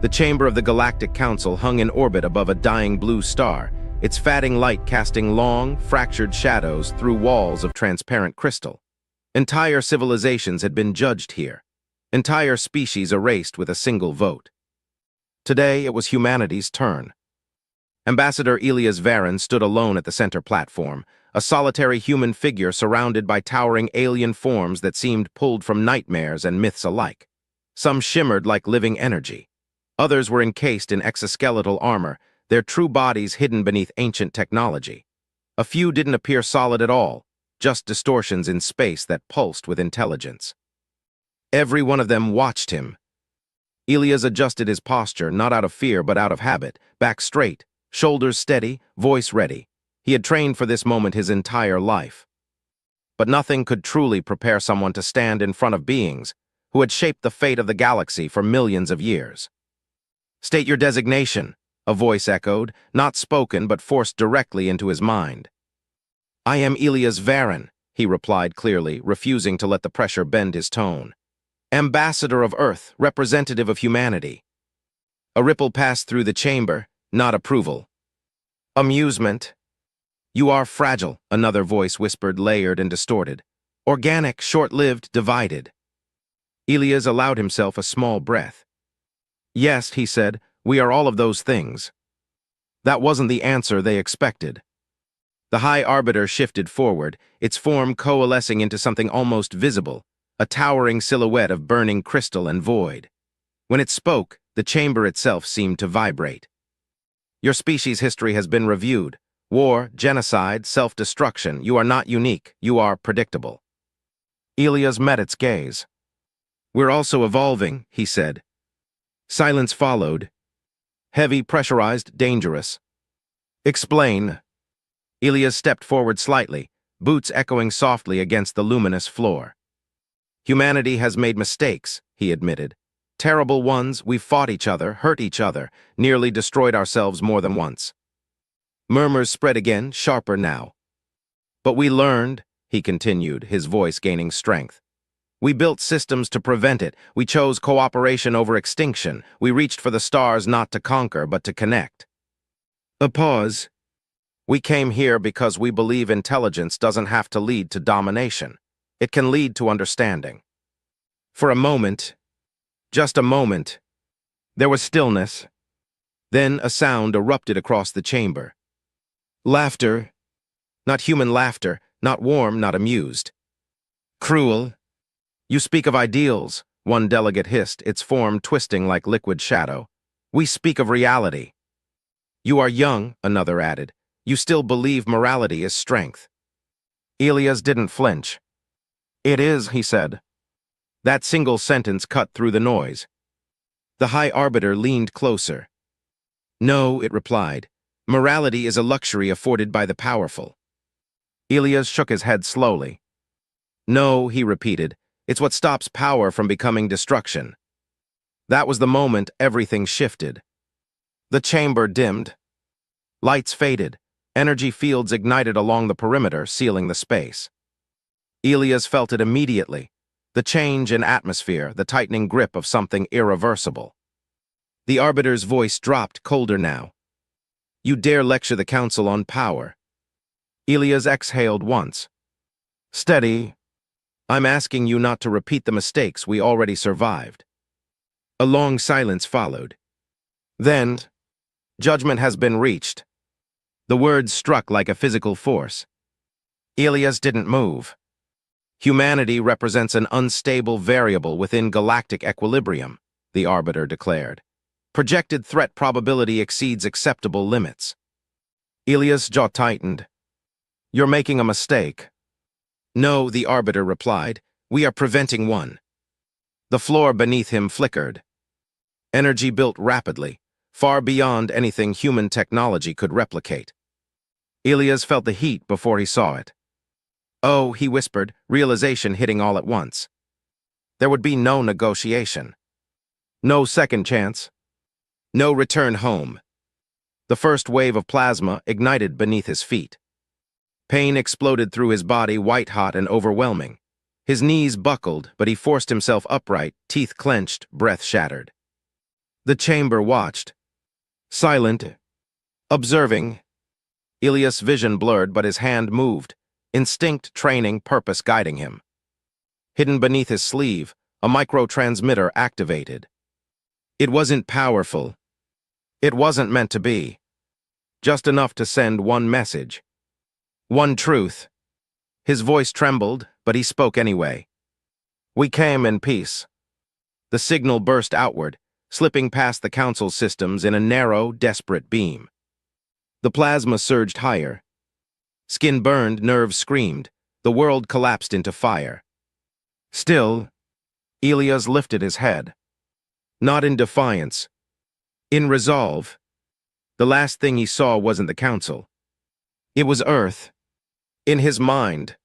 The chamber of the Galactic Council hung in orbit above a dying blue star, its fatting light casting long, fractured shadows through walls of transparent crystal. Entire civilizations had been judged here, entire species erased with a single vote. Today it was humanity's turn. Ambassador Elias Varen stood alone at the center platform, a solitary human figure surrounded by towering alien forms that seemed pulled from nightmares and myths alike. Some shimmered like living energy. Others were encased in exoskeletal armor, their true bodies hidden beneath ancient technology. A few didn't appear solid at all, just distortions in space that pulsed with intelligence. Every one of them watched him. Elias adjusted his posture, not out of fear but out of habit, back straight, shoulders steady, voice ready. He had trained for this moment his entire life. But nothing could truly prepare someone to stand in front of beings who had shaped the fate of the galaxy for millions of years. "State your designation," a voice echoed, not spoken but forced directly into his mind. "I am Elias Varen," he replied clearly, refusing to let the pressure bend his tone. "Ambassador of Earth, representative of humanity." A ripple passed through the chamber, not approval. "Amusement." "You are fragile," another voice whispered, layered and distorted. "Organic, short-lived, divided." Elias allowed himself a small breath. "Yes," he said, "we are all of those things." That wasn't the answer they expected. The High Arbiter shifted forward, its form coalescing into something almost visible, a towering silhouette of burning crystal and void. When it spoke, the chamber itself seemed to vibrate. "Your species' history has been reviewed. War, genocide, self-destruction. You are not unique. You are predictable." Elias met its gaze. "We're also evolving," he said. Silence followed. Heavy, pressurized, dangerous. "Explain." Elias stepped forward slightly, boots echoing softly against the luminous floor. "Humanity has made mistakes," he admitted. "Terrible ones. We've fought each other, hurt each other, nearly destroyed ourselves more than once." Murmurs spread again, sharper now. "But we learned," he continued, his voice gaining strength. "We built systems to prevent it. We chose cooperation over extinction. We reached for the stars not to conquer, but to connect." A pause. "We came here because we believe intelligence doesn't have to lead to domination. It can lead to understanding." For a moment, just a moment, there was stillness. Then a sound erupted across the chamber. Laughter. Not human laughter, not warm, not amused. "Cruel. You speak of ideals," one delegate hissed, its form twisting like liquid shadow. "We speak of reality." "You are young," another added. "You still believe morality is strength." Elias didn't flinch. "It is," he said. That single sentence cut through the noise. The High Arbiter leaned closer. "No," it replied. "Morality is a luxury afforded by the powerful." Elias shook his head slowly. "No," he repeated. "It's what stops power from becoming destruction." That was the moment everything shifted. The chamber dimmed. Lights faded. Energy fields ignited along the perimeter, sealing the space. Elias felt it immediately. The change in atmosphere, the tightening grip of something irreversible. The Arbiter's voice dropped, colder now. "You dare lecture the Council on power." Elias exhaled once. "Steady. I'm asking you not to repeat the mistakes we already survived." A long silence followed. Then, "Judgment has been reached." The words struck like a physical force. Elias didn't move. "Humanity represents an unstable variable within galactic equilibrium," the Arbiter declared. "Projected threat probability exceeds acceptable limits." Elias' jaw tightened. "You're making a mistake." "No," the Arbiter replied. "We are preventing one." The floor beneath him flickered. Energy built rapidly, far beyond anything human technology could replicate. Elias felt the heat before he saw it. "Oh," he whispered, realization hitting all at once. There would be no negotiation. No second chance. No return home. The first wave of plasma ignited beneath his feet. Pain exploded through his body, white-hot and overwhelming. His knees buckled, but he forced himself upright, teeth clenched, breath shattered. The chamber watched, silent, observing. Ilias' vision blurred, but his hand moved, instinct training, purpose guiding him. Hidden beneath his sleeve, a microtransmitter activated. It wasn't powerful. It wasn't meant to be. Just enough to send one message. One truth. His voice trembled, but he spoke anyway. We came in peace. The signal burst outward, slipping past the council systems in a narrow, desperate beam. The plasma surged higher. Skin burned, nerves screamed. The world collapsed into fire. Still, Ilias lifted his head. Not in defiance. In resolve. The last thing he saw wasn't the council. It was Earth. In his mind.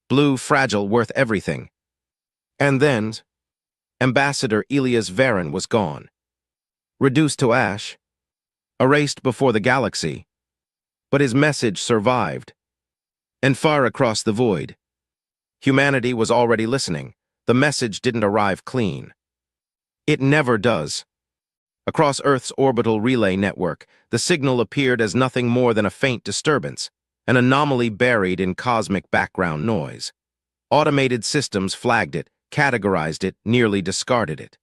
Blue, fragile, worth everything. And then, Ambassador Ilias Varen was gone. Reduced to ash. Erased before the galaxy. But his message survived. And far across the void. Humanity was already listening. The message didn't arrive clean. It never does. Across Earth's orbital relay network, the signal appeared as nothing more than a faint disturbance, an anomaly buried in cosmic background noise. Automated systems flagged it, categorized it, nearly discarded it.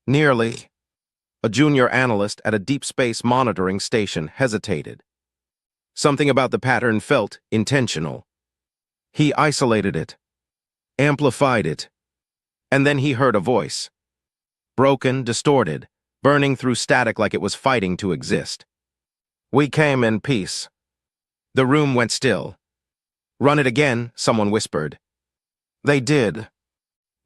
Nearly. A junior analyst at a deep space monitoring station hesitated. Something about the pattern felt intentional. He isolated it, amplified it, and then he heard a voice. Broken, distorted, burning through static like it was fighting to exist. We came in peace. The room went still. Run it again, someone whispered. They did.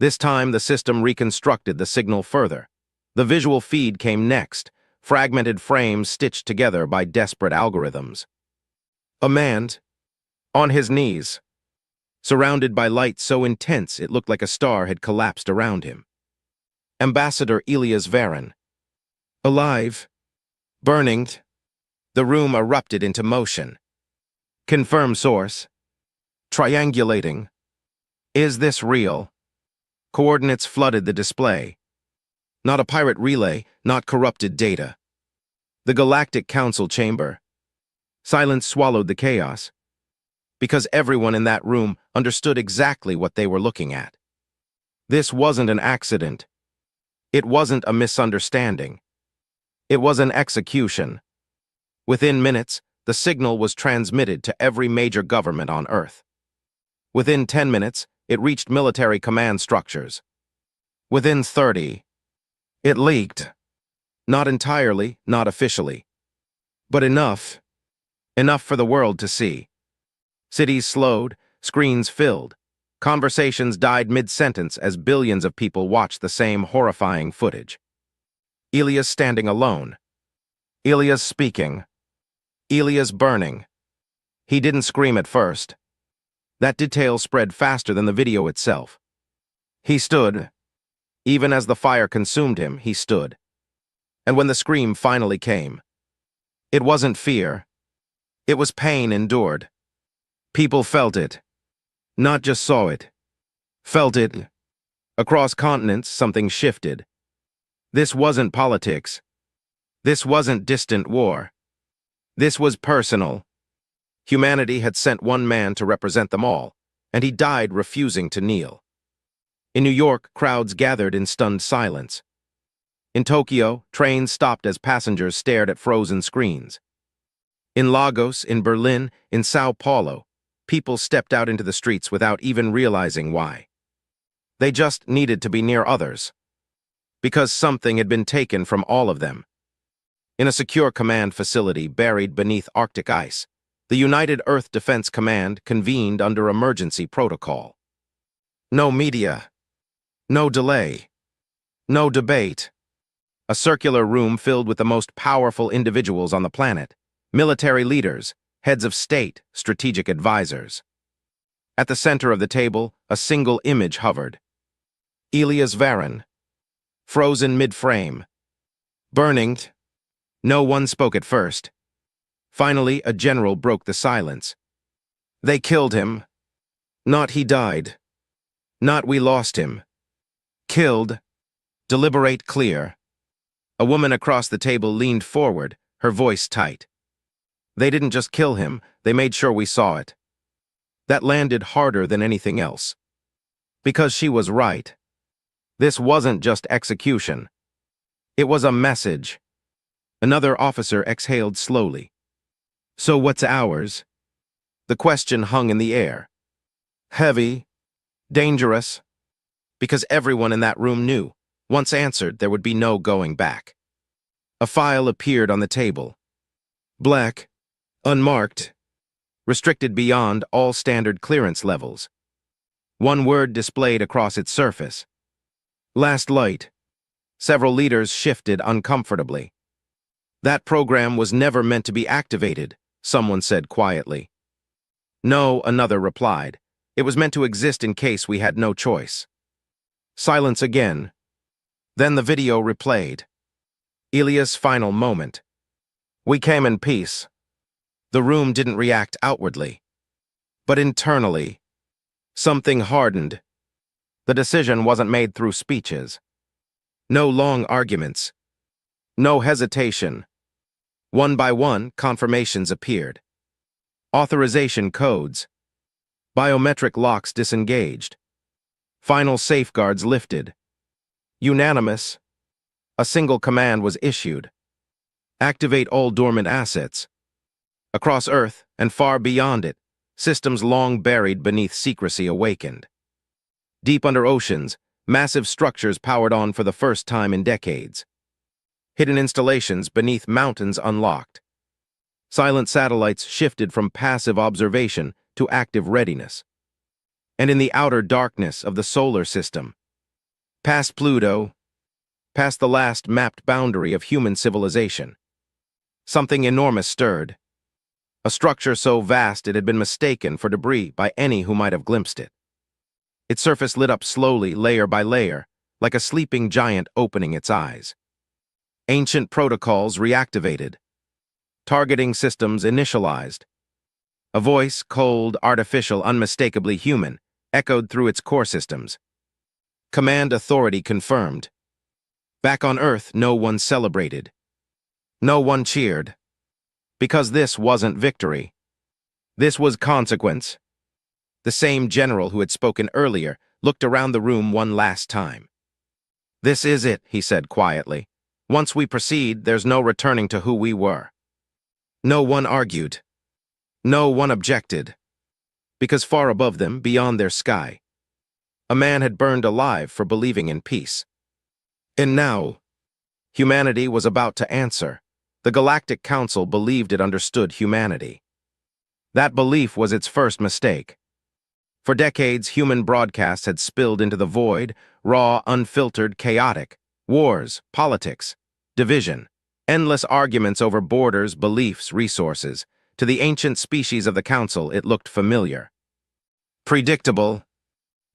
This time the system reconstructed the signal further. The visual feed came next, fragmented frames stitched together by desperate algorithms. A man, on his knees, surrounded by light so intense it looked like a star had collapsed around him. Ambassador Ilias Varen. Alive. Burning. The room erupted into motion. Confirm source. Triangulating. Is this real? Coordinates flooded the display. Not a pirate relay, not corrupted data. The Galactic Council chamber. Silence swallowed the chaos. Because everyone in that room understood exactly what they were looking at. This wasn't an accident. It wasn't a misunderstanding. It was an execution. Within minutes, the signal was transmitted to every major government on Earth. Within 10 minutes, it reached military command structures. Within 30, it leaked. Not entirely, not officially. But enough. Enough for the world to see. Cities slowed, screens filled. Conversations died mid-sentence as billions of people watched the same horrifying footage. Ilias standing alone. Ilias speaking. Ilias burning. He didn't scream at first. That detail spread faster than the video itself. He stood. Even as the fire consumed him, he stood. And when the scream finally came, it wasn't fear. It was pain endured. People felt it. Not just saw it. Felt it. Across continents, something shifted. This wasn't politics. This wasn't distant war. This was personal. Humanity had sent one man to represent them all, and he died refusing to kneel. In New York, crowds gathered in stunned silence. In Tokyo, trains stopped as passengers stared at frozen screens. In Lagos, in Berlin, in Sao Paulo, people stepped out into the streets without even realizing why. They just needed to be near others. Because something had been taken from all of them. In a secure command facility buried beneath Arctic ice, the United Earth Defense Command convened under emergency protocol. No media. No delay. No debate. A circular room filled with the most powerful individuals on the planet. Military leaders, heads of state, strategic advisors. At the center of the table, a single image hovered. Ilias Varen. Frozen mid-frame. Burning. No one spoke at first. Finally, a general broke the silence. They killed him. Not he died. Not we lost him. Killed. Deliberate clear. A woman across the table leaned forward, her voice tight. They didn't just kill him, they made sure we saw it. That landed harder than anything else. Because she was right. This wasn't just execution. It was a message. Another officer exhaled slowly. So what's ours? The question hung in the air. Heavy. Dangerous. Because everyone in that room knew, once answered, there would be no going back. A file appeared on the table. Black. Unmarked. Restricted beyond all standard clearance levels. One word displayed across its surface. Last light. Several leaders shifted uncomfortably. That program was never meant to be activated, someone said quietly. No, another replied. It was meant to exist in case we had no choice. Silence again. Then the video replayed. Ilya's final moment. We came in peace. The room didn't react outwardly. But internally, something hardened. The decision wasn't made through speeches. No long arguments. No hesitation. One by one, confirmations appeared. Authorization codes. Biometric locks disengaged. Final safeguards lifted. Unanimous. A single command was issued. Activate all dormant assets. Across Earth and far beyond it, systems long buried beneath secrecy awakened. Deep under oceans, massive structures powered on for the first time in decades. Hidden installations beneath mountains unlocked. Silent satellites shifted from passive observation to active readiness. And in the outer darkness of the solar system, past Pluto, past the last mapped boundary of human civilization, something enormous stirred. A structure so vast it had been mistaken for debris by any who might have glimpsed it. Its surface lit up slowly, layer by layer, like a sleeping giant opening its eyes. Ancient protocols reactivated. Targeting systems initialized. A voice, cold, artificial, unmistakably human, echoed through its core systems. Command authority confirmed. Back on Earth, no one celebrated. No one cheered. Because this wasn't victory. This was consequence. The same general who had spoken earlier looked around the room one last time. This is it, he said quietly. Once we proceed, there's no returning to who we were. No one argued. No one objected. Because far above them, beyond their sky, a man had burned alive for believing in peace. And now, humanity was about to answer. The Galactic Council believed it understood humanity. That belief was its first mistake. For decades, human broadcasts had spilled into the void, raw, unfiltered, chaotic. Wars, politics, division, endless arguments over borders, beliefs, resources. To the ancient species of the Council, it looked familiar. Predictable.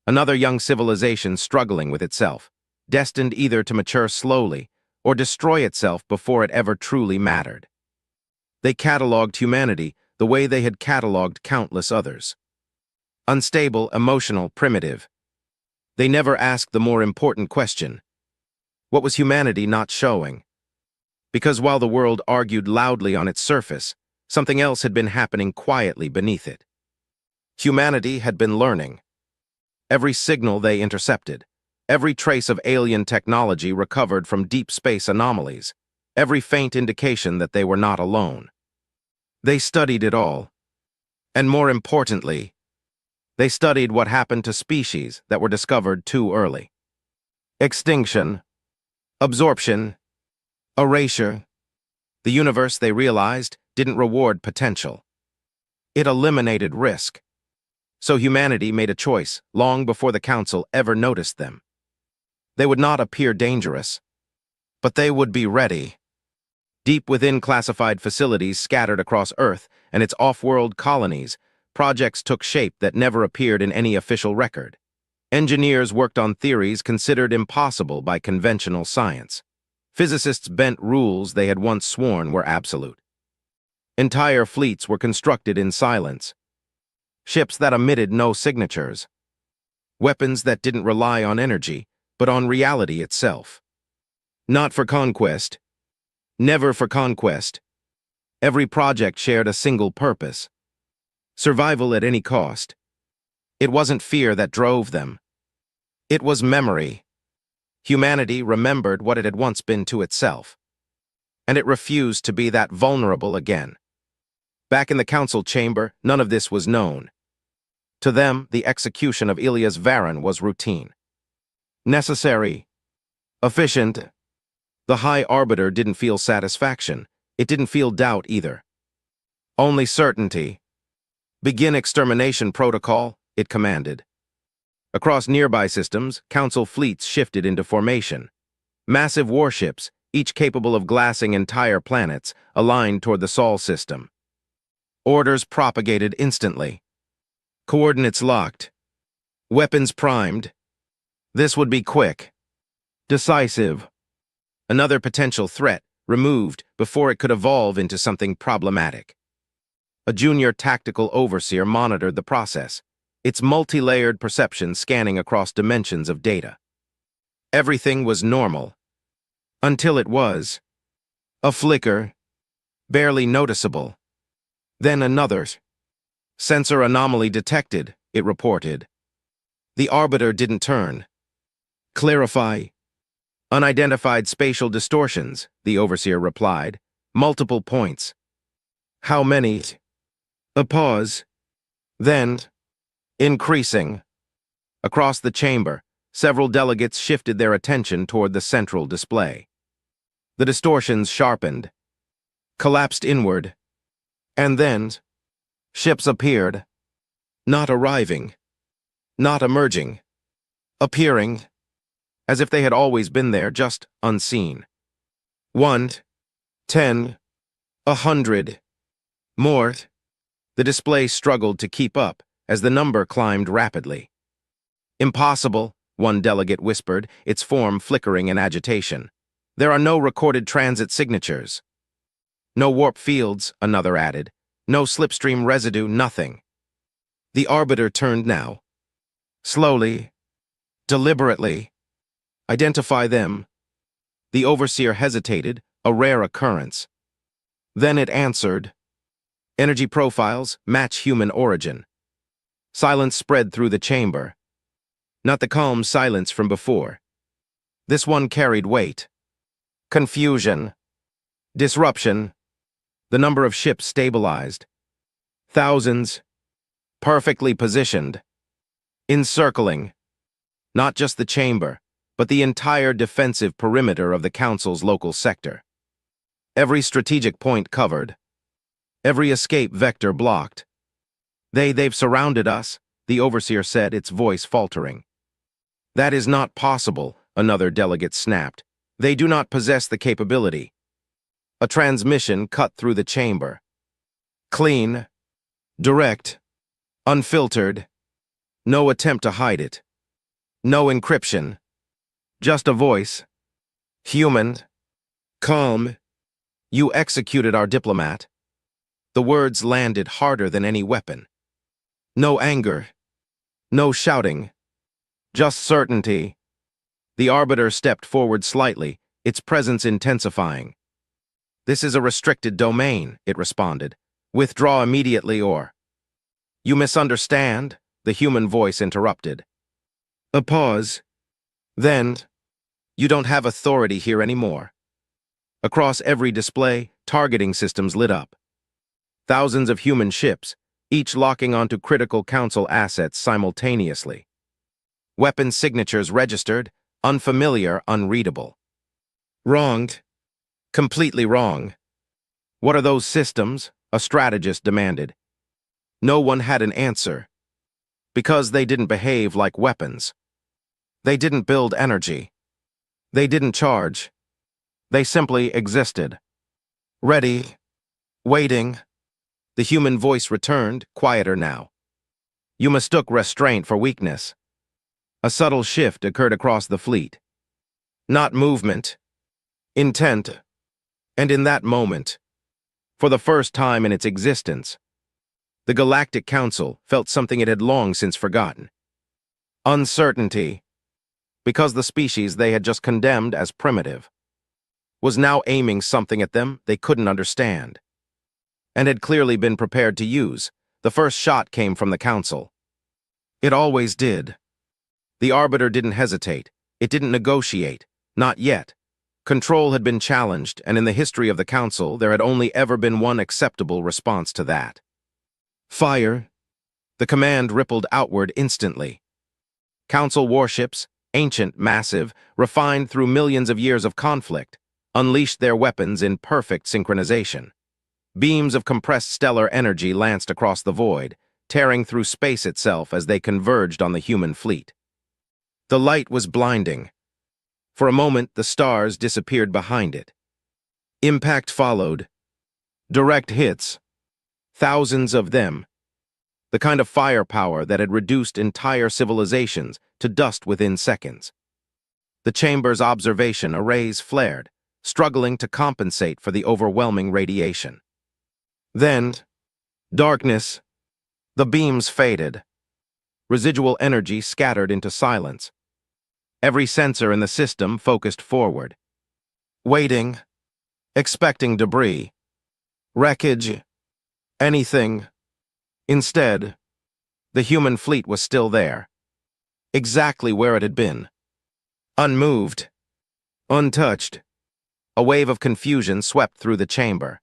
Another young civilization struggling with itself, destined either to mature slowly or destroy itself before it ever truly mattered. They catalogued humanity the way they had catalogued countless others. Unstable, emotional, primitive. They never asked the more important question. What was humanity not showing? Because while the world argued loudly on its surface, something else had been happening quietly beneath it. Humanity had been learning. Every signal they intercepted, every trace of alien technology recovered from deep space anomalies, every faint indication that they were not alone. They studied it all. And more importantly, they studied what happened to species that were discovered too early. Extinction, absorption, erasure. The universe, they realized, didn't reward potential. It eliminated risk. So humanity made a choice long before the Council ever noticed them. They would not appear dangerous, but they would be ready. Deep within classified facilities scattered across Earth and its off-world colonies, projects took shape that never appeared in any official record. Engineers worked on theories considered impossible by conventional science. Physicists bent rules they had once sworn were absolute. Entire fleets were constructed in silence. Ships that emitted no signatures. Weapons that didn't rely on energy, but on reality itself. Not for conquest. Never for conquest. Every project shared a single purpose. Survival at any cost. It wasn't fear that drove them. It was memory. Humanity remembered what it had once been to itself. And it refused to be that vulnerable again. Back in the council chamber, none of this was known. To them, the execution of Ilias Varan was routine. Necessary. Efficient. The High Arbiter didn't feel satisfaction. It didn't feel doubt either. Only certainty. Begin extermination protocol, it commanded. Across nearby systems, Council fleets shifted into formation. Massive warships, each capable of glassing entire planets, aligned toward the Sol system. Orders propagated instantly. Coordinates locked. Weapons primed. This would be quick. Decisive. Another potential threat removed before it could evolve into something problematic. A junior tactical overseer monitored the process, its multi-layered perception scanning across dimensions of data. Everything was normal. Until it was. A flicker. Barely noticeable. Then another. Sensor anomaly detected, it reported. The Arbiter didn't turn. Clarify. Unidentified spatial distortions, the Overseer replied. Multiple points. How many? A pause. Then, increasing. Across the chamber, several delegates shifted their attention toward the central display. The distortions sharpened, collapsed inward, and then, ships appeared. Not arriving. Not emerging. Appearing. As if they had always been there, just unseen. 1, 10, 100. More. The display struggled to keep up as the number climbed rapidly. Impossible, one delegate whispered, its form flickering in agitation. There are no recorded transit signatures. No warp fields, another added. No slipstream residue, nothing. The Arbiter turned now. Slowly. Deliberately. Identify them. The Overseer hesitated, a rare occurrence. Then it answered. Energy profiles match human origin. Silence spread through the chamber. Not the calm silence from before. This one carried weight. Confusion. Disruption. The number of ships stabilized. Thousands. Perfectly positioned. Encircling. Not just the chamber, but the entire defensive perimeter of the Council's local sector. Every strategic point covered. Every escape vector blocked. They've surrounded us, the Overseer said, its voice faltering. That is not possible, another delegate snapped. They do not possess the capability. A transmission cut through the chamber. Clean. Direct. Unfiltered. No attempt to hide it. No encryption. Just a voice. Human. Calm. You executed our diplomat. The words landed harder than any weapon. No anger. No shouting. Just certainty. The Arbiter stepped forward slightly, its presence intensifying. This is a restricted domain, it responded. Withdraw immediately or... You misunderstand, the human voice interrupted. A pause. Then, you don't have authority here anymore. Across every display, targeting systems lit up. Thousands of human ships, each locking onto critical Council assets simultaneously. Weapon signatures registered, unfamiliar, unreadable. Wronged. Completely wrong. What are those systems? A strategist demanded. No one had an answer. Because they didn't behave like weapons. They didn't build energy. They didn't charge. They simply existed. Ready. Waiting. The human voice returned, quieter now. You mistook restraint for weakness. A subtle shift occurred across the fleet. Not movement. Intent. And in that moment, for the first time in its existence, the Galactic Council felt something it had long since forgotten. Uncertainty. Because the species they had just condemned as primitive. was now aiming something at them they couldn't understand, and had clearly been prepared to use. The first shot came from the Council. It always did. The Arbiter didn't hesitate. It didn't negotiate. Not yet. Control had been challenged, and in the history of the Council, there had only ever been one acceptable response to that. Fire. The command rippled outward instantly. Council warships, ancient, massive, refined through millions of years of conflict, unleashed their weapons in perfect synchronization. Beams of compressed stellar energy lanced across the void, tearing through space itself as they converged on the human fleet. The light was blinding. For a moment, the stars disappeared behind it. Impact followed. Direct hits. Thousands of them. The kind of firepower that had reduced entire civilizations to dust within seconds. The chamber's observation arrays flared, struggling to compensate for the overwhelming radiation. Then, darkness. The beams faded. Residual energy scattered into silence. Every sensor in the system focused forward. Waiting. Expecting debris. Wreckage. Anything. Instead, the human fleet was still there. Exactly where it had been. Unmoved. Untouched. A wave of confusion swept through the chamber.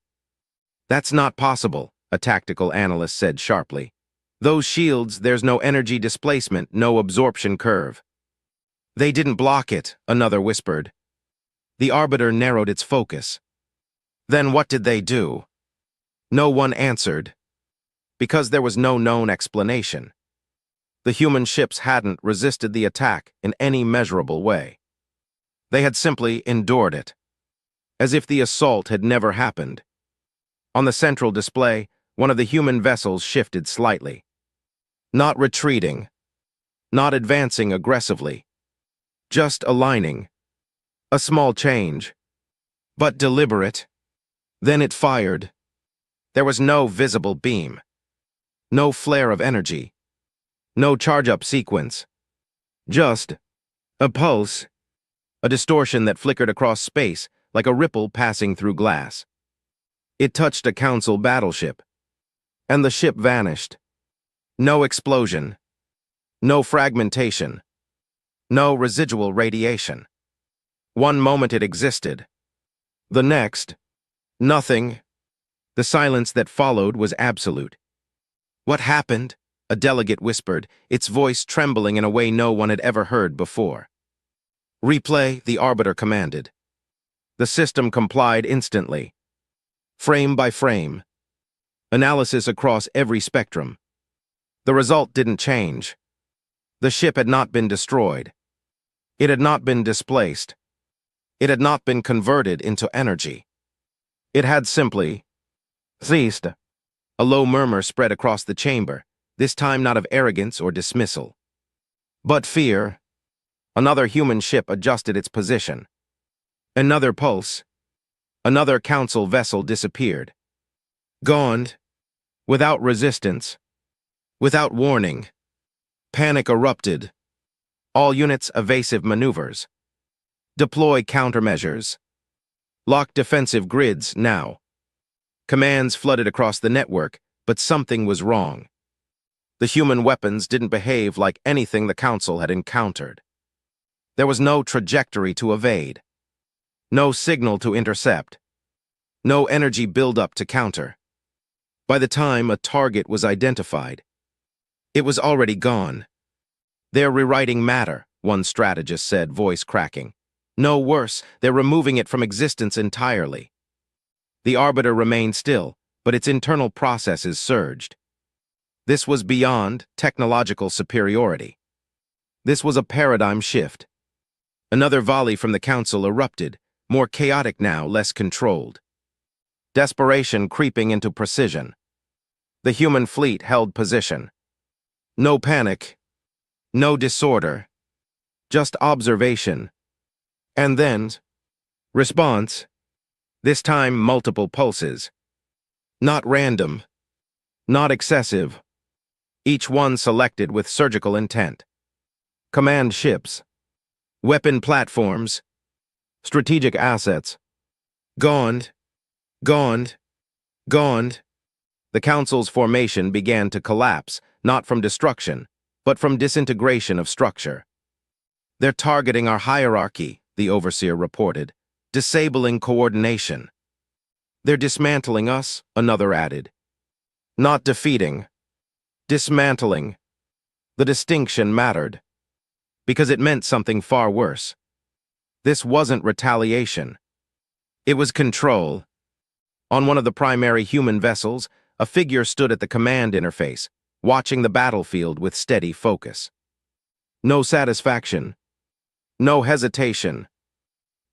"That's not possible," a tactical analyst said sharply. "Those shields, there's no energy displacement, no absorption curve." "They didn't block it," another whispered. The Arbiter narrowed its focus. "Then what did they do?" No one answered. Because there was no known explanation. The human ships hadn't resisted the attack in any measurable way. They had simply endured it, as if the assault had never happened. On the central display, one of the human vessels shifted slightly. Not retreating, not advancing aggressively, just aligning. A small change, but deliberate. Then it fired. There was no visible beam. No flare of energy. No charge-up sequence. Just a pulse. A distortion that flickered across space like a ripple passing through glass. It touched a Council battleship, and the ship vanished. No explosion. No fragmentation. No residual radiation. One moment it existed. The next, nothing. The silence that followed was absolute. "What happened?" a delegate whispered, its voice trembling in a way no one had ever heard before. "Replay," the Arbiter commanded. The system complied instantly. Frame by frame. Analysis across every spectrum. The result didn't change. The ship had not been destroyed. It had not been displaced. It had not been converted into energy. It had simply ceased. A low murmur spread across the chamber, this time not of arrogance or dismissal, but fear. Another human ship adjusted its position. Another pulse. Another Council vessel disappeared. Gone. Without resistance. Without warning. Panic erupted. All units evasive maneuvers. Deploy countermeasures. Lock defensive grids now. Commands flooded across the network, but something was wrong. The human weapons didn't behave like anything the Council had encountered. There was no trajectory to evade. No signal to intercept. No energy buildup to counter. By the time a target was identified, it was already gone. "They're rewriting matter," one strategist said, voice cracking. "No worse, they're removing it from existence entirely." The Arbiter remained still, but its internal processes surged. This was beyond technological superiority. This was a paradigm shift. Another volley from the Council erupted, more chaotic now, less controlled. Desperation creeping into precision. The human fleet held position. No panic. No disorder. Just observation. And then, response. This time, multiple pulses. Not random. Not excessive. Each one selected with surgical intent. Command ships. Weapon platforms. Strategic assets. Gone, gone, gone. The Council's formation began to collapse, not from destruction, but from disintegration of structure. They're targeting our hierarchy, the Overseer reported, disabling coordination. They're dismantling us, another added. Not defeating. Dismantling. The distinction mattered, because it meant something far worse. This wasn't retaliation. It was control. On one of the primary human vessels, a figure stood at the command interface, watching the battlefield with steady focus. No satisfaction. No hesitation.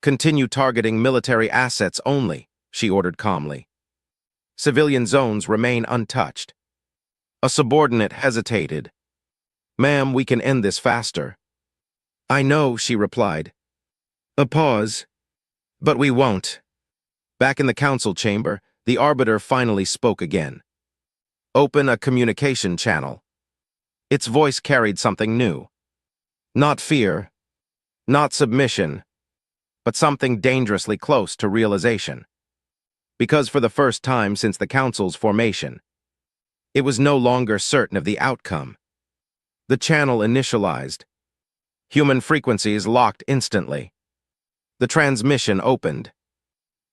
Continue targeting military assets only, she ordered calmly. Civilian zones remain untouched. A subordinate hesitated. Ma'am, we can end this faster. I know, she replied. A pause. But we won't. Back in the council chamber, the Arbiter finally spoke again. Open a communication channel. Its voice carried something new. Not fear, not submission, but something dangerously close to realization. Because for the first time since the Council's formation, it was no longer certain of the outcome. The channel initialized. Human frequencies locked instantly. The transmission opened.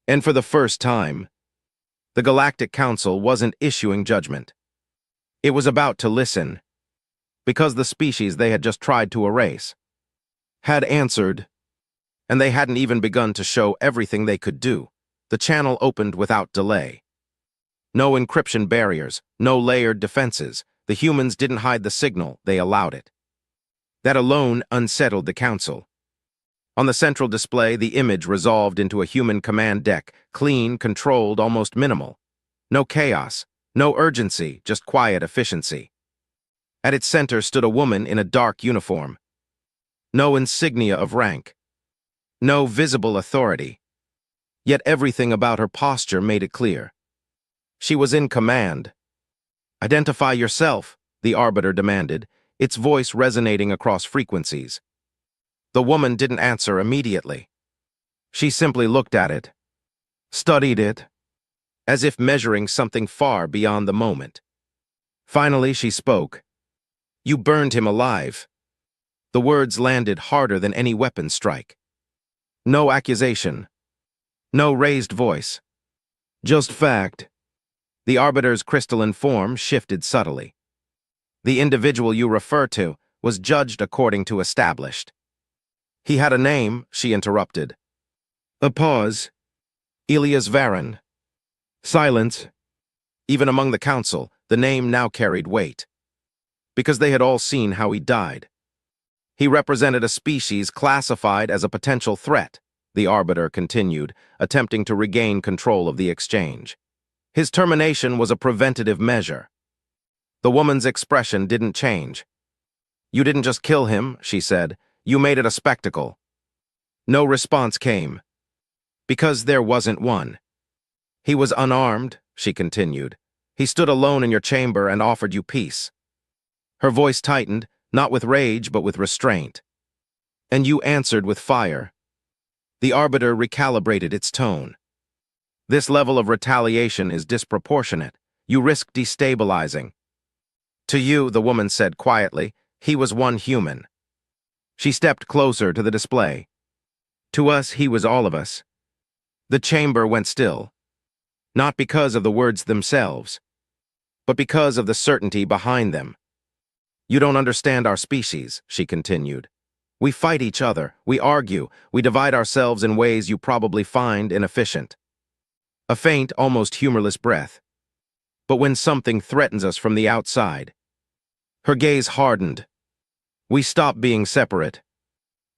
And for the first time, the Galactic Council wasn't issuing judgment. It was about to listen, because the species they had just tried to erase had answered, and they hadn't even begun to show everything they could do. The channel opened without delay. No encryption barriers, no layered defenses. The humans didn't hide the signal, they allowed it. That alone unsettled the Council. On the central display, the image resolved into a human command deck, clean, controlled, almost minimal. No chaos, no urgency, just quiet efficiency. At its center stood a woman in a dark uniform. No insignia of rank. No visible authority. Yet everything about her posture made it clear. She was in command. Identify yourself, the Arbiter demanded, its voice resonating across frequencies. The woman didn't answer immediately. She simply looked at it, studied it, as if measuring something far beyond the moment. Finally, she spoke. You burned him alive. The words landed harder than any weapon strike. No accusation. No raised voice. Just fact. The Arbiter's crystalline form shifted subtly. The individual you refer to was judged according to established. He had a name, she interrupted. A pause. Elias Varan. Silence. Even among the Council, the name now carried weight. Because they had all seen how he died. He represented a species classified as a potential threat, the Arbiter continued, attempting to regain control of the exchange. His termination was a preventative measure. The woman's expression didn't change. You didn't just kill him, she said. You made it a spectacle. No response came. Because there wasn't one. He was unarmed, she continued. He stood alone in your chamber and offered you peace. Her voice tightened, not with rage but with restraint. And you answered with fire. The Arbiter recalibrated its tone. This level of retaliation is disproportionate. You risk destabilizing. To you, the woman said quietly, he was one human. She stepped closer to the display. To us, he was all of us. The chamber went still. Not because of the words themselves, but because of the certainty behind them. You don't understand our species, she continued. We fight each other, we argue, we divide ourselves in ways you probably find inefficient. A faint, almost humorless breath. But when something threatens us from the outside. Her gaze hardened. We stopped being separate.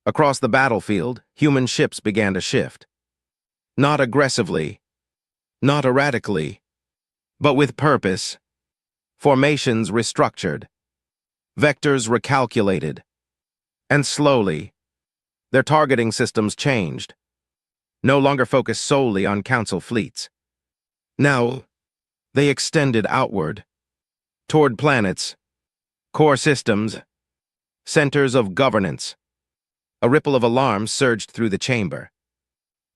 Across the battlefield, human ships began to shift. Not aggressively, not erratically, but with purpose. Formations restructured. Vectors recalculated. And slowly, their targeting systems changed. No longer focused solely on Council fleets. Now, they extended outward, toward planets, core systems, centers of governance. A ripple of alarm surged through the chamber.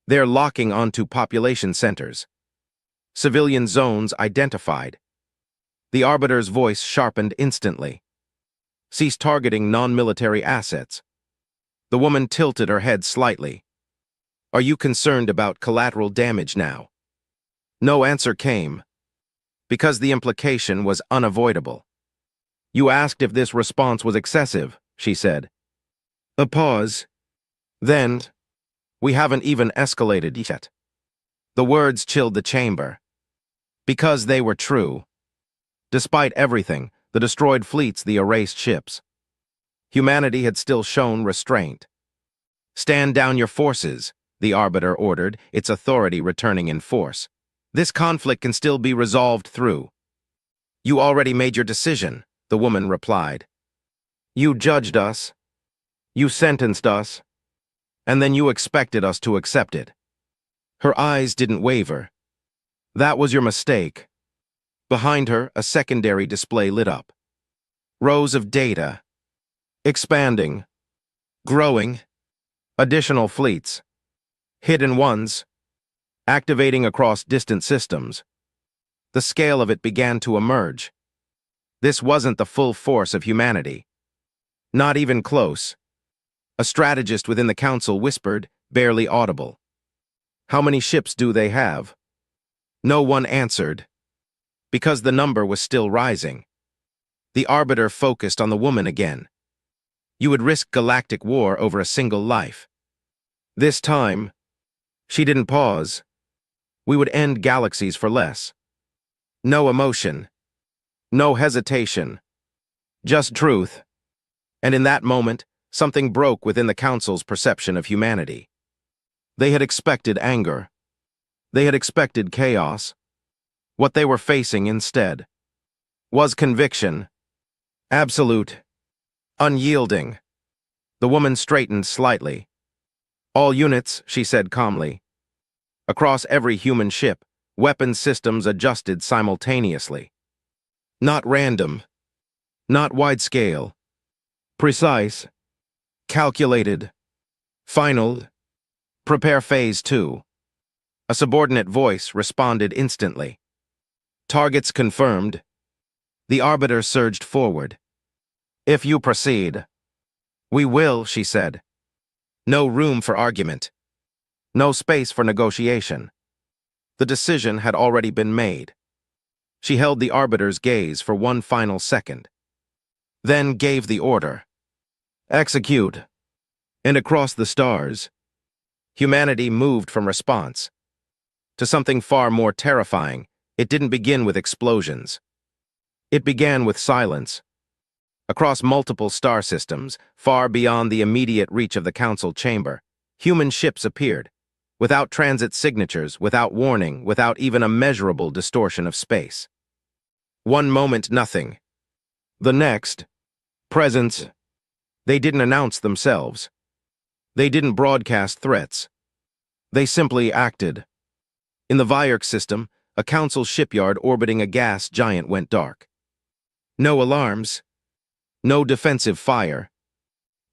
They're locking onto population centers. Civilian zones identified. The Arbiter's voice sharpened instantly. Cease targeting non-military assets. The woman tilted her head slightly. Are you concerned about collateral damage now? No answer came, because the implication was unavoidable. You asked if this response was excessive, she said. A pause. Then, we haven't even escalated yet. The words chilled the chamber. Because they were true. Despite everything, the destroyed fleets, the erased ships, humanity had still shown restraint. Stand down your forces, the Arbiter ordered, its authority returning in force. This conflict can still be resolved through. You already made your decision, the woman replied. You judged us. You sentenced us. And then you expected us to accept it. Her eyes didn't waver. That was your mistake. Behind her, a secondary display lit up. Rows of data. Expanding. Growing. Additional fleets. Hidden ones. Activating across distant systems. The scale of it began to emerge. This wasn't the full force of humanity. Not even close. A strategist within the council whispered, barely audible. How many ships do they have? No one answered, because the number was still rising. The Arbiter focused on the woman again. You would risk galactic war over a single life. This time, she didn't pause. We would end galaxies for less. No emotion. No hesitation. Just truth. And in that moment, something broke within the Council's perception of humanity. They had expected anger. They had expected chaos. What they were facing instead was conviction. Absolute. Unyielding. The woman straightened slightly. All units, she said calmly. Across every human ship, weapon systems adjusted simultaneously. Not random. Not wide-scale. Precise. Calculated. Final. Prepare Phase 2. A subordinate voice responded instantly. Targets confirmed. The Arbiter surged forward. If you proceed. We will, she said. No room for argument. No space for negotiation. The decision had already been made. She held the Arbiter's gaze for one final second. Then gave the order. Execute. And across the stars, humanity moved from response to something far more terrifying. It didn't begin with explosions. It began with silence. Across multiple star systems, far beyond the immediate reach of the Council chamber, human ships appeared, without transit signatures, without warning, without even a measurable distortion of space. One moment, nothing. The next, presence. They didn't announce themselves. They didn't broadcast threats. They simply acted. In the Vyerk system, a Council shipyard orbiting a gas giant went dark. No alarms. No defensive fire.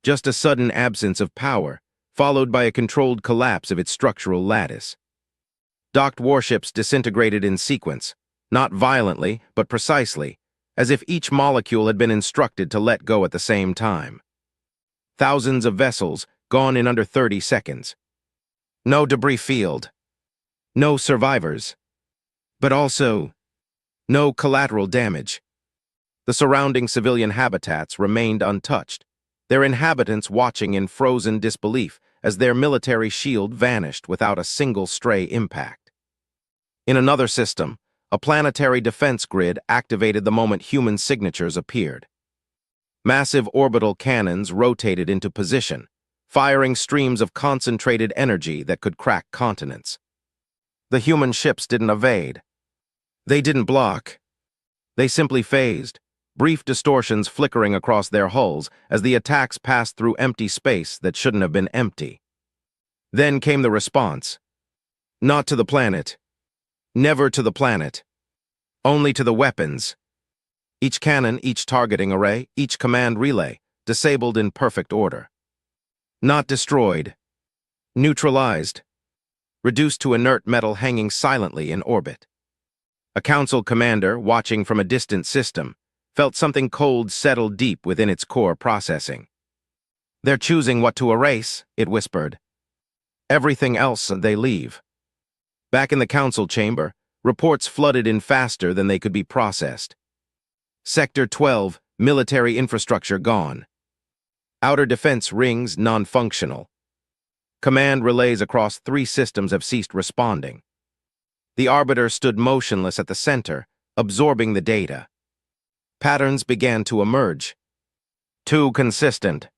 Just a sudden absence of power, followed by a controlled collapse of its structural lattice. Docked warships disintegrated in sequence, not violently, but precisely, as if each molecule had been instructed to let go at the same time. Thousands of vessels gone in under 30 seconds. No debris field. No survivors. But also, no collateral damage. The surrounding civilian habitats remained untouched, their inhabitants watching in frozen disbelief as their military shield vanished without a single stray impact. In another system, a planetary defense grid activated the moment human signatures appeared. Massive orbital cannons rotated into position, firing streams of concentrated energy that could crack continents. The human ships didn't evade. They didn't block. They simply phased, brief distortions flickering across their hulls as the attacks passed through empty space that shouldn't have been empty. Then came the response. Not to the planet. Never to the planet. Only to the weapons. Each cannon, each targeting array, each command relay, disabled in perfect order. Not destroyed. Neutralized. reduced to inert metal hanging silently in orbit. A council commander, watching from a distant system, felt something cold settle deep within its core processing. "They're choosing what to erase," it whispered. "Everything else they leave." Back in the council chamber, reports flooded in faster than they could be processed. Sector 12, military infrastructure gone. Outer defense rings non-functional. Command relays across 3 systems have ceased responding. The Arbiter stood motionless at the center, absorbing the data. Patterns began to emerge. Too consistent.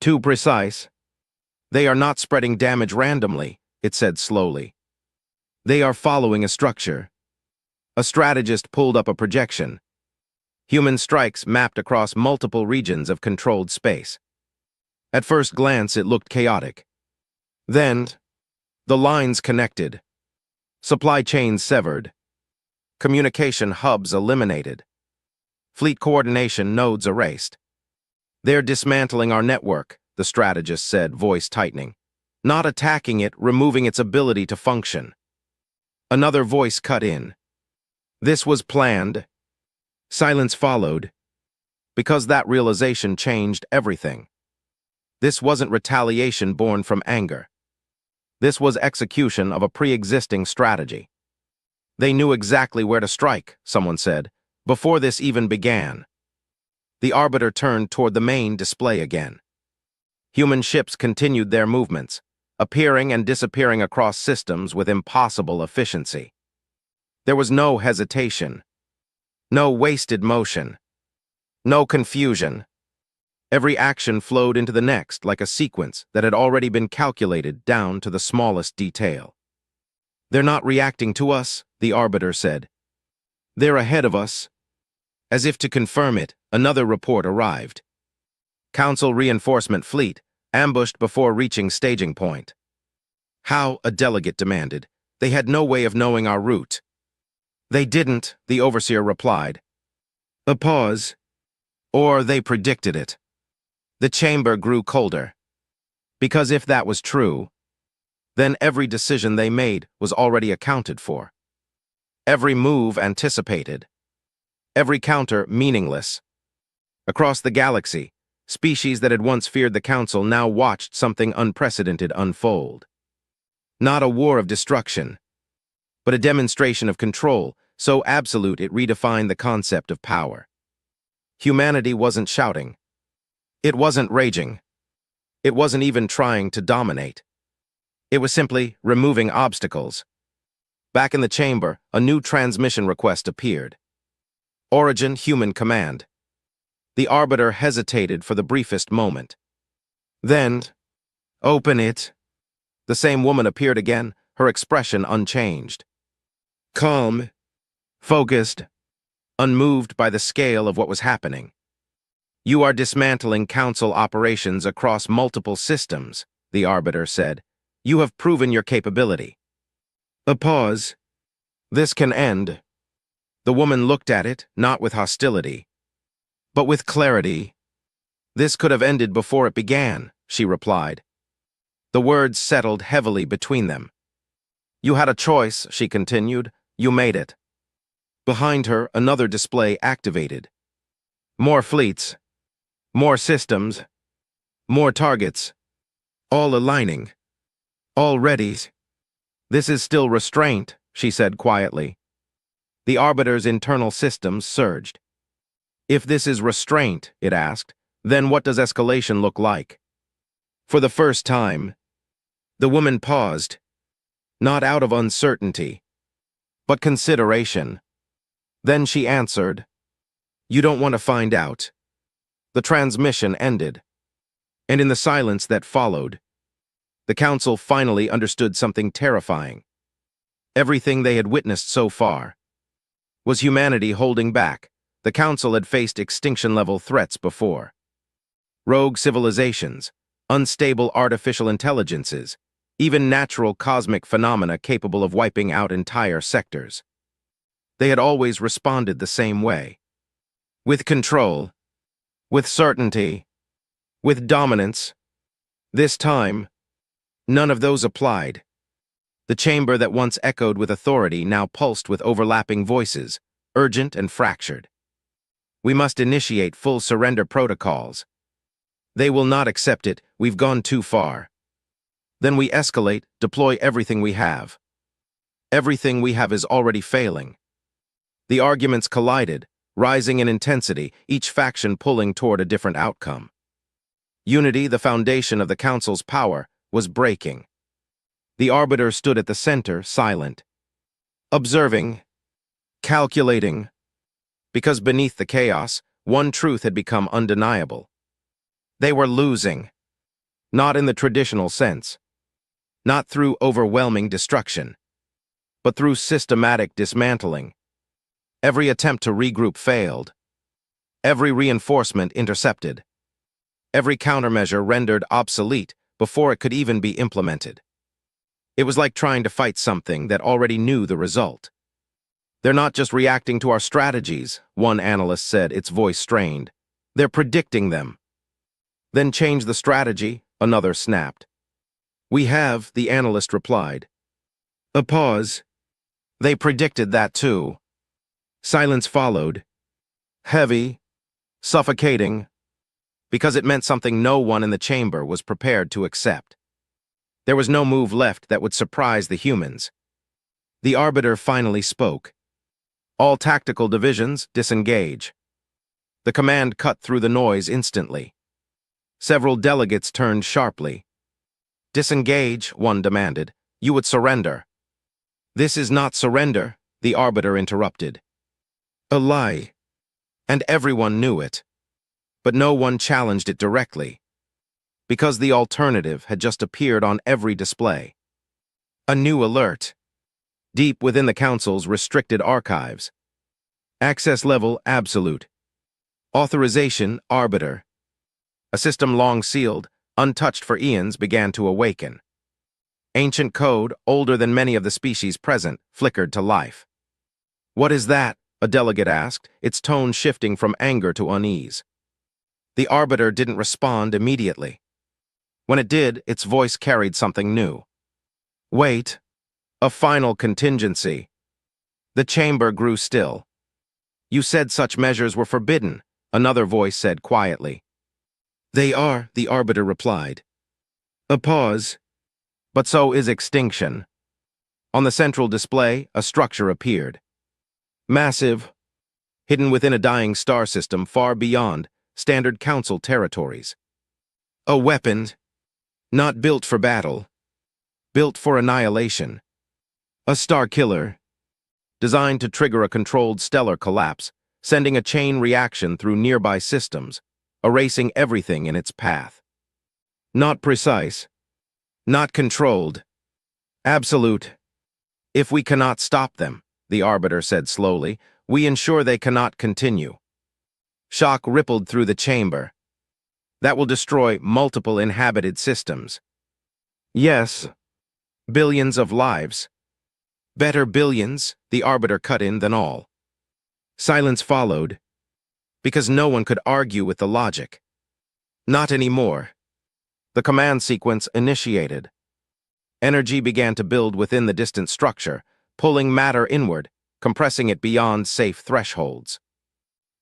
Too precise. "They are not spreading damage randomly," it said slowly. "They are following a structure." A strategist pulled up a projection. Human strikes mapped across multiple regions of controlled space. At first glance, it looked chaotic. Then, the lines connected. Supply chains severed. Communication hubs eliminated. Fleet coordination nodes erased. "They're dismantling our network," the strategist said, voice tightening. "Not attacking it, removing its ability to function." Another voice cut in. "This was planned." Silence followed, because that realization changed everything. This wasn't retaliation born from anger. This was execution of a pre-existing strategy. "They knew exactly where to strike," someone said, "before this even began." The Arbiter turned toward the main display again. Human ships continued their movements, appearing and disappearing across systems with impossible efficiency. There was no hesitation, no wasted motion, no confusion. Every action flowed into the next like a sequence that had already been calculated down to the smallest detail. "They're not reacting to us," the Arbiter said. "They're ahead of us." As if to confirm it, another report arrived. Council reinforcement fleet, ambushed before reaching staging point. "How?" a delegate demanded. "They had no way of knowing our route." "They didn't," the overseer replied. A pause. "Or they predicted it." The chamber grew colder. Because if that was true, then every decision they made was already accounted for. Every move anticipated. Every counter meaningless. Across the galaxy, species that had once feared the Council now watched something unprecedented unfold. Not a war of destruction, but a demonstration of control, so absolute it redefined the concept of power. Humanity wasn't shouting. It wasn't raging. It wasn't even trying to dominate. It was simply removing obstacles. Back in the chamber, a new transmission request appeared. Origin Human Command. The Arbiter hesitated for the briefest moment. Then, "Open it." The same woman appeared again, her expression unchanged. Calm, focused, unmoved by the scale of what was happening. "You are dismantling Council operations across multiple systems," the Arbiter said. "You have proven your capability." A pause. "This can end." The woman looked at it, not with hostility, but with clarity. "This could have ended before it began," she replied. The words settled heavily between them. "You had a choice," she continued. "You made it." Behind her, another display activated. More fleets, more systems, more targets, all aligning, all ready. "This is still restraint," she said quietly. The Arbiter's internal systems surged. "If this is restraint," it asked, "then what does escalation look like?" For the first time, the woman paused, not out of uncertainty, but consideration. Then she answered, "You don't want to find out." The transmission ended, and in the silence that followed, the Council finally understood something terrifying. Everything they had witnessed so far was humanity holding back. The Council had faced extinction-level threats before. Rogue civilizations, unstable artificial intelligences, even natural cosmic phenomena capable of wiping out entire sectors. They had always responded the same way. With control, with certainty, with dominance. This time, none of those applied. The chamber that once echoed with authority now pulsed with overlapping voices, urgent and fractured. We must initiate full surrender protocols. They will not accept it. We've gone too far. Then we escalate, deploy everything we have. Everything we have is already failing. The arguments collided, rising in intensity, each faction pulling toward a different outcome. Unity, the foundation of the Council's power, was breaking. The Arbiter stood at the center, silent. Observing. Calculating. Because beneath the chaos, one truth had become undeniable. They were losing. Not in the traditional sense. Not through overwhelming destruction. But through systematic dismantling. Every attempt to regroup failed. Every reinforcement intercepted. Every countermeasure rendered obsolete before it could even be implemented. It was like trying to fight something that already knew the result. They're not just reacting to our strategies, one analyst said, its voice strained. They're predicting them. Then change the strategy, another snapped. We have, the analyst replied. A pause. They predicted that too. Silence followed. Heavy, suffocating, because it meant something no one in the chamber was prepared to accept. There was no move left that would surprise the humans. The Arbiter finally spoke. All tactical divisions, disengage. The command cut through the noise instantly. Several delegates turned sharply. Disengage, one demanded. You would surrender. This is not surrender, the Arbiter interrupted. A lie. And everyone knew it. But no one challenged it directly. Because the alternative had just appeared on every display. A new alert. Deep within the Council's restricted archives. Access level absolute. Authorization arbiter. A system long sealed, untouched for eons, began to awaken. Ancient code, older than many of the species present, flickered to life. What is that? A delegate asked, its tone shifting from anger to unease. The Arbiter didn't respond immediately. When it did, its voice carried something new. Wait. A final contingency. The chamber grew still. You said such measures were forbidden, another voice said quietly. They are, the Arbiter replied. A pause. But so is extinction. On the central display, a structure appeared. Massive, hidden within a dying star system far beyond standard Council territories. A weapon, not built for battle, built for annihilation. A star killer, designed to trigger a controlled stellar collapse, sending a chain reaction through nearby systems, erasing everything in its path. Not precise, not controlled, absolute. If we cannot stop them, the Arbiter said slowly, we ensure they cannot continue. Shock rippled through the chamber. That will destroy multiple inhabited systems. Yes, billions of lives. Better billions, the Arbiter cut in, than all. Silence followed, because no one could argue with the logic. Not anymore. The command sequence initiated. Energy began to build within the distant structure, pulling matter inward, compressing it beyond safe thresholds.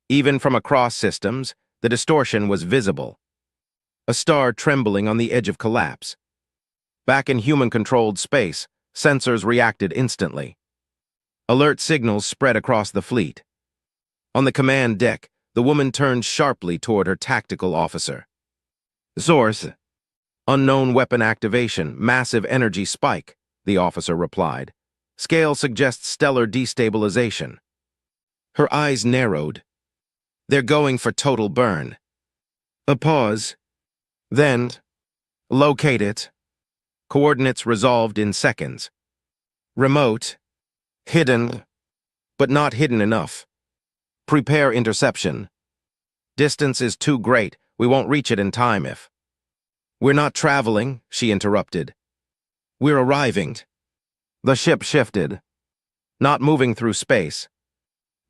Even from across systems, the distortion was visible. A star trembling on the edge of collapse. Back in human-controlled space, sensors reacted instantly. Alert signals spread across the fleet. On the command deck, the woman turned sharply toward her tactical officer. Source. Unknown weapon activation, massive energy spike, the officer replied. Scale suggests stellar destabilization. Her eyes narrowed. They're going for total burn. A pause. Then, locate it. Coordinates resolved in seconds. Remote. Hidden. But not hidden enough. Prepare interception. Distance is too great. We won't reach it in time if... We're not traveling, she interrupted. We're arriving. The ship shifted. Not moving through space,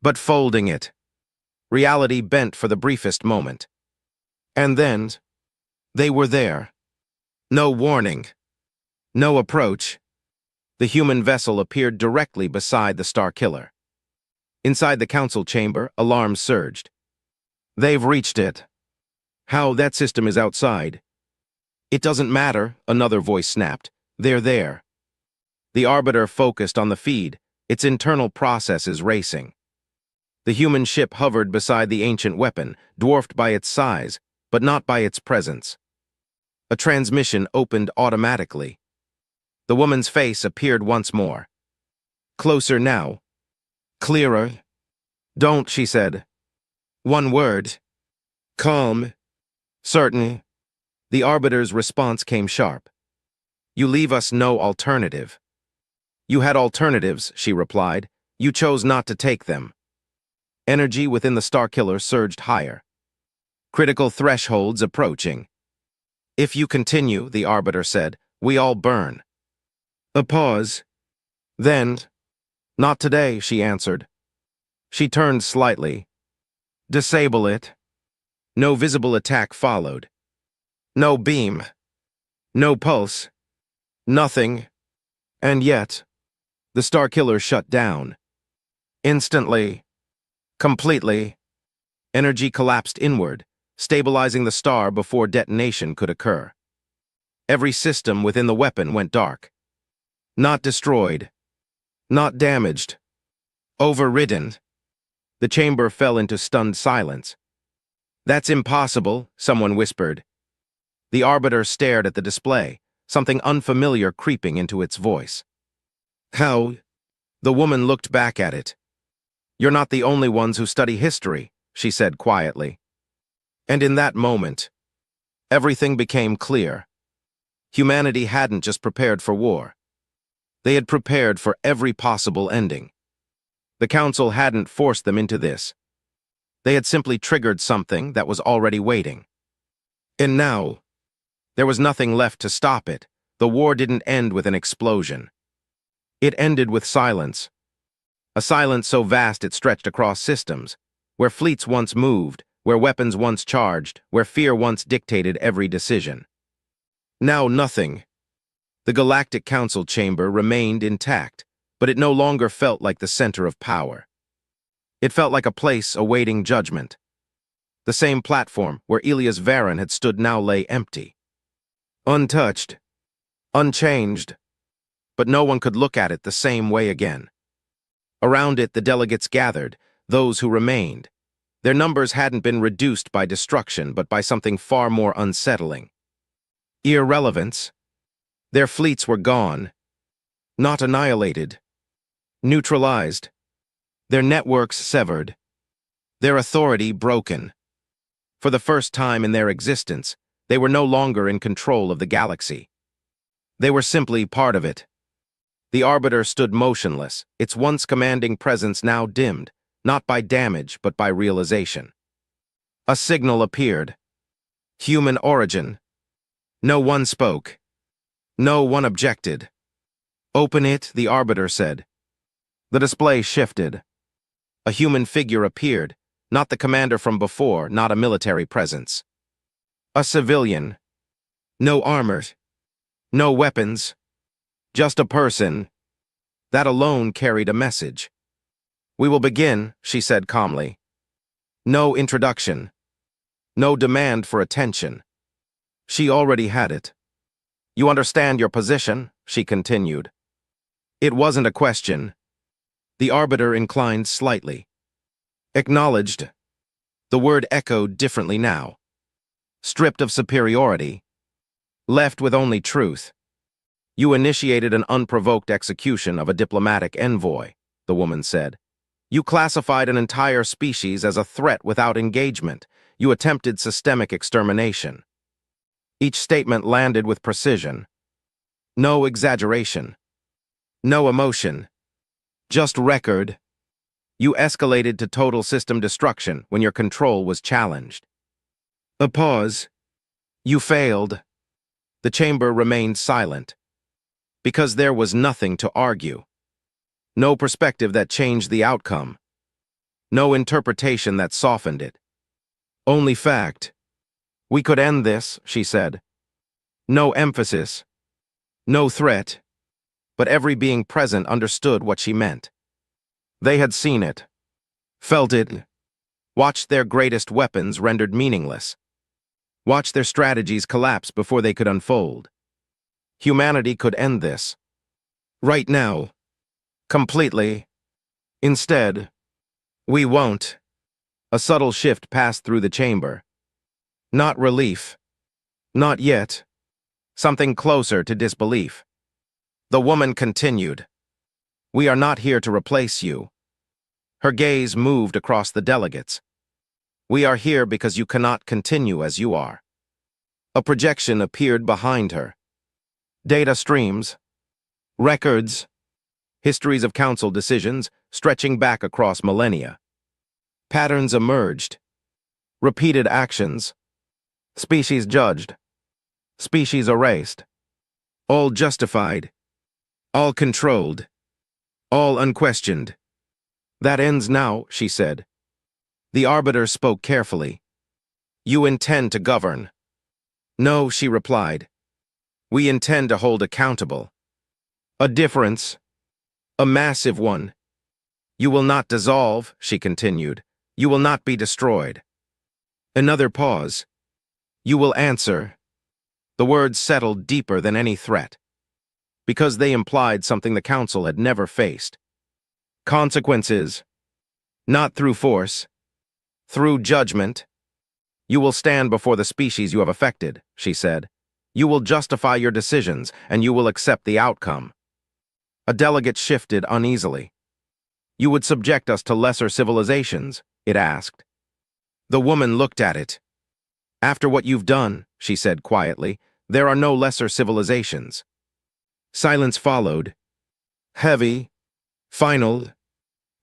but folding it. Reality bent for the briefest moment. And then, they were there. No warning. No approach. The human vessel appeared directly beside the Star Killer. Inside the council chamber, alarms surged. They've reached it. How? That system is outside. It doesn't matter, another voice snapped. They're there. The Arbiter focused on the feed, its internal processes racing. The human ship hovered beside the ancient weapon, dwarfed by its size, but not by its presence. A transmission opened automatically. The woman's face appeared once more. Closer now. Clearer. Don't, she said. One word. Calm. Certain. The Arbiter's response came sharp. You leave us no alternative. You had alternatives, she replied. You chose not to take them. Energy within the Starkiller surged higher. Critical thresholds approaching. If you continue, the Arbiter said, we all burn. A pause. Then, not today, she answered. She turned slightly. Disable it. No visible attack followed. No beam. No pulse. Nothing. And yet, the Starkiller shut down. Instantly. Completely. Energy collapsed inward, stabilizing the star before detonation could occur. Every system within the weapon went dark. Not destroyed. Not damaged. Overridden. The chamber fell into stunned silence. That's impossible, someone whispered. The Arbiter stared at the display, something unfamiliar creeping into its voice. How? The woman looked back at it. You're not the only ones who study history, she said quietly. And in that moment, everything became clear. Humanity hadn't just prepared for war. They had prepared for every possible ending. The Council hadn't forced them into this. They had simply triggered something that was already waiting. And now, there was nothing left to stop it. The war didn't end with an explosion. It ended with silence. A silence so vast it stretched across systems, where fleets once moved, where weapons once charged, where fear once dictated every decision. Now nothing. The Galactic Council chamber remained intact, but it no longer felt like the center of power. It felt like a place awaiting judgment. The same platform where Elias Varan had stood now lay empty. Untouched. Unchanged. But no one could look at it the same way again. Around it, the delegates gathered, those who remained. Their numbers hadn't been reduced by destruction, but by something far more unsettling. Irrelevance. Their fleets were gone. Not annihilated. Neutralized. Their networks severed. Their authority broken. For the first time in their existence, they were no longer in control of the galaxy. They were simply part of it. The Arbiter stood motionless, its once commanding presence now dimmed, not by damage but by realization. A signal appeared. Human origin. No one spoke. No one objected. Open it, the Arbiter said. The display shifted. A human figure appeared, not the commander from before, not a military presence. A civilian. No armor. No weapons. Just a person. That alone carried a message. We will begin, she said calmly. No introduction. No demand for attention. She already had it. You understand your position, she continued. It wasn't a question. The Arbiter inclined slightly. Acknowledged. The word echoed differently now. Stripped of superiority. Left with only truth. You initiated an unprovoked execution of a diplomatic envoy, the woman said. You classified an entire species as a threat without engagement. You attempted systemic extermination. Each statement landed with precision. No exaggeration. No emotion. Just record. You escalated to total system destruction when your control was challenged. A pause. You failed. The chamber remained silent. Because there was nothing to argue. No perspective that changed the outcome. No interpretation that softened it. Only fact. We could end this, she said. No emphasis. No threat. but every being present understood what she meant. They had seen it, felt it, watched their greatest weapons rendered meaningless, watched their strategies collapse before they could unfold. Humanity could end this. Right now. Completely. Instead, we won't. A subtle shift passed through the chamber. Not relief. Not yet. Something closer to disbelief. The woman continued. We are not here to replace you. Her gaze moved across the delegates. We are here because you cannot continue as you are. A projection appeared behind her. Data streams, records, histories of council decisions stretching back across millennia. Patterns emerged. Repeated actions. Species judged. Species erased. All justified. All controlled. All unquestioned. That ends now, she said. The arbiter spoke carefully. You intend to govern. No, she replied. We intend to hold accountable. A difference. A massive one. You will not dissolve, she continued. You will not be destroyed. Another pause. You will answer. The words settled deeper than any threat, because they implied something the council had never faced. Consequences. Not through force. Through judgment. You will stand before the species you have affected, she said. You will justify your decisions, and you will accept the outcome. A delegate shifted uneasily. You would subject us to lesser civilizations, it asked. The woman looked at it. After what you've done, she said quietly, there are no lesser civilizations. Silence followed. Heavy. Final.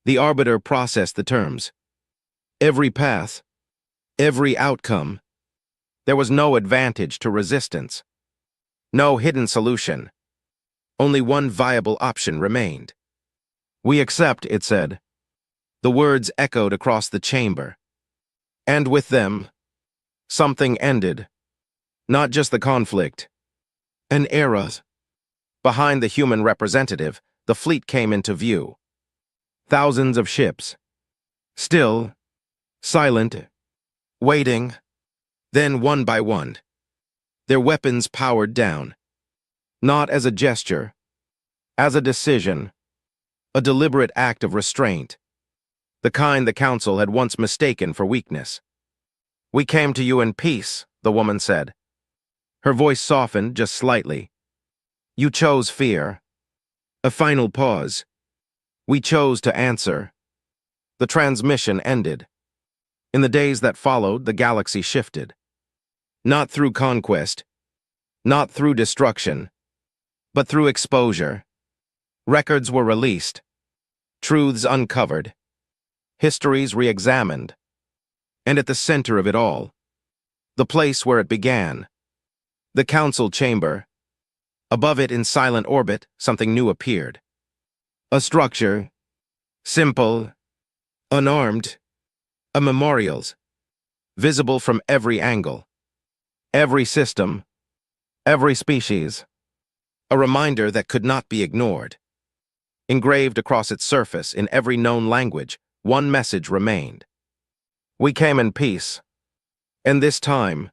The arbiter processed the terms. Every path. Every outcome. There was no advantage to resistance. No hidden solution. Only one viable option remained. We accept, it said. The words echoed across the chamber. And with them, something ended. Not just the conflict. An era. Behind the human representative, the fleet came into view. Thousands of ships. Still. Silent. Waiting. Then one by one. Their weapons powered down. Not as a gesture. As a decision. A deliberate act of restraint. The kind the council had once mistaken for weakness. We came to you in peace, the woman said. Her voice softened just slightly. You chose fear. A final pause. We chose to answer. The transmission ended. In the days that followed, the galaxy shifted. Not through conquest, not through destruction, but through exposure. Records were released, truths uncovered, histories re-examined. And at the center of it all, the place where it began, the council chamber. Above it in silent orbit, something new appeared. A structure, simple, unarmed, a memorials, visible from every angle. Every system, every species, a reminder that could not be ignored. Engraved across its surface in every known language, one message remained. We came in peace, and this time,